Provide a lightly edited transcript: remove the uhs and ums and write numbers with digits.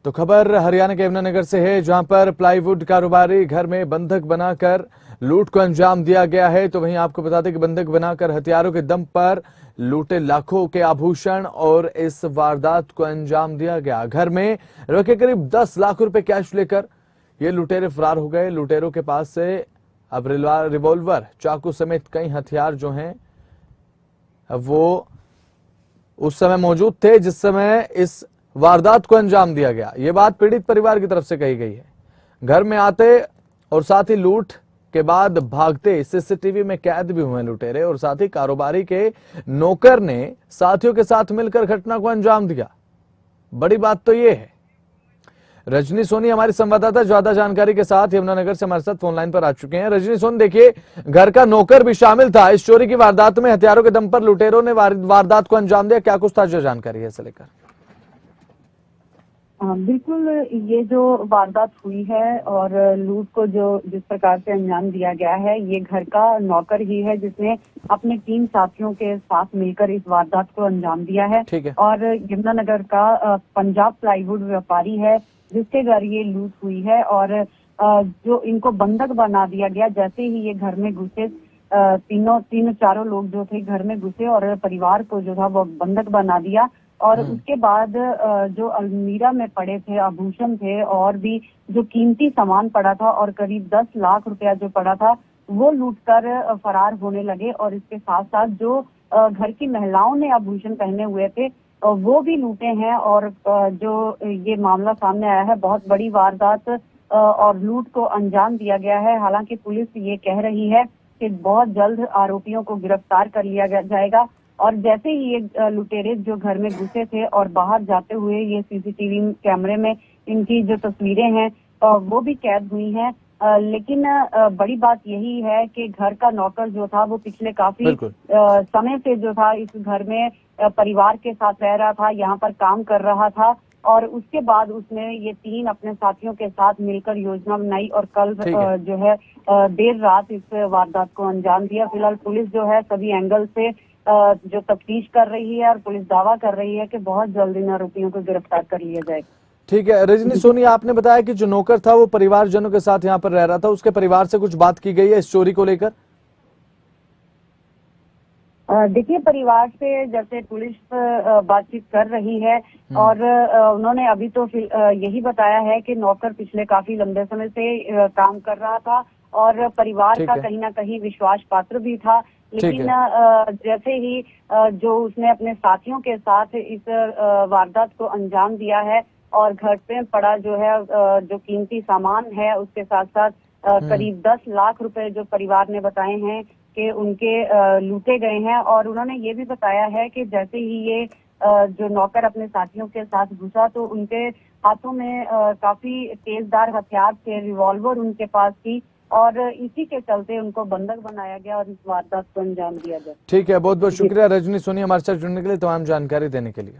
तो खबर हरियाणा के यमुनानगर से है, जहां पर प्लाईवुड कारोबारी घर में बंधक बनाकर लूट को अंजाम दिया गया है। तो वहीं आपको बता दें कि बंधक बनाकर हथियारों के दम पर लूटे लाखों के आभूषण और इस वारदात को अंजाम दिया गया। घर में रखे करीब 10 लाख रुपए कैश लेकर ये लुटेरे फरार हो गए। लुटेरों के पास से अब रिवॉल्वर, चाकू समेत कई हथियार जो हैं वो उस समय मौजूद थे जिस समय इस वारदात को अंजाम दिया गया। ये बात पीड़ित परिवार की तरफ से कही गई है। घर में आते और साथ ही लूट के बाद भागते सीसीटीवी में कैद भी हुए लुटेरे, और साथ ही कारोबारी के नौकर ने साथियों के साथ मिलकर घटना को अंजाम दिया। बड़ी बात तो ये है। रजनी सोनी हमारी संवाददाता ज्यादा जानकारी के साथ यमुनानगर से हमारे साथ फोन लाइन पर आ चुके हैं। रजनी सोनी, देखिए, घर का नौकर भी शामिल था इस चोरी की वारदात में। हथियारों के दम पर लुटेरों ने वारदात को अंजाम दिया। क्या कुछ ताजा जानकारी है इसे लेकर? बिल्कुल, ये जो वारदात हुई है और लूट को जो जिस प्रकार से अंजाम दिया गया है, ये घर का नौकर ही है जिसने अपने 3 साथियों के साथ मिलकर इस वारदात को अंजाम दिया है। और यमुनानगर का पंजाब प्लाईवुड व्यापारी है जिसके घर ये लूट हुई है, और जो इनको बंधक बना दिया गया। जैसे ही ये घर में घुसे, चारों लोग जो थे घर में घुसे और परिवार को जो था वो बंधक बना दिया। और उसके बाद जो अलमीरा में पड़े थे आभूषण थे और भी जो कीमती सामान पड़ा था और करीब 10 लाख रुपया जो पड़ा था, वो लूटकर फरार होने लगे। और इसके साथ साथ जो घर की महिलाओं ने आभूषण पहने हुए थे वो भी लूटे हैं। और जो ये मामला सामने आया है, बहुत बड़ी वारदात और लूट को अंजाम दिया गया है। हालांकि पुलिस ये कह रही है कि बहुत जल्द आरोपियों को गिरफ्तार कर लिया जाएगा। और जैसे ही ये लुटेरे जो घर में घुसे थे और बाहर जाते हुए ये सीसीटीवी कैमरे में इनकी जो तस्वीरें हैं वो भी कैद हुई हैं। लेकिन बड़ी बात यही है कि घर का नौकर जो था वो पिछले काफी समय से जो था इस घर में परिवार के साथ रह रहा था, यहाँ पर काम कर रहा था। और उसके बाद उसने ये 3 अपने साथियों के साथ मिलकर योजना बनाई और कल जो है देर रात इस वारदात को अंजाम दिया। फिलहाल पुलिस जो है सभी एंगल से जो तफ्तीश कर रही है और पुलिस दावा कर रही है कि बहुत जल्द इन आरोपियों को गिरफ्तार कर लिया जाएगा। ठीक है रजनी सोनी, आपने बताया कि जो नौकर था वो परिवारजनों के साथ यहाँ पर रह रहा था। उसके परिवार से कुछ बात की गई है इस चोरी को लेकर? देखिए, परिवार से जैसे पुलिस बातचीत कर रही है और उन्होंने अभी तो यही बताया है कि नौकर पिछले काफी लंबे समय से काम कर रहा था और परिवार का कहीं ना कहीं विश्वास पात्र भी था। लेकिन जैसे ही जो उसने अपने साथियों के साथ इस वारदात को अंजाम दिया है और घर पे पड़ा जो है जो कीमती सामान है, उसके साथ साथ करीब 10 लाख रुपए जो परिवार ने बताए हैं कि उनके लूटे गए हैं। और उन्होंने ये भी बताया है कि जैसे ही ये जो नौकर अपने साथियों के साथ घुसा तो उनके हाथों में काफी तेजधार हथियार थे, रिवॉल्वर उनके पास थी, और इसी के चलते उनको बंधक बनाया गया और इस वारदात को अंजाम दिया गया। ठीक है, बहुत बहुत शुक्रिया रजनी सोनी हमारे साथ जुड़ने के लिए, तमाम जानकारी देने के लिए।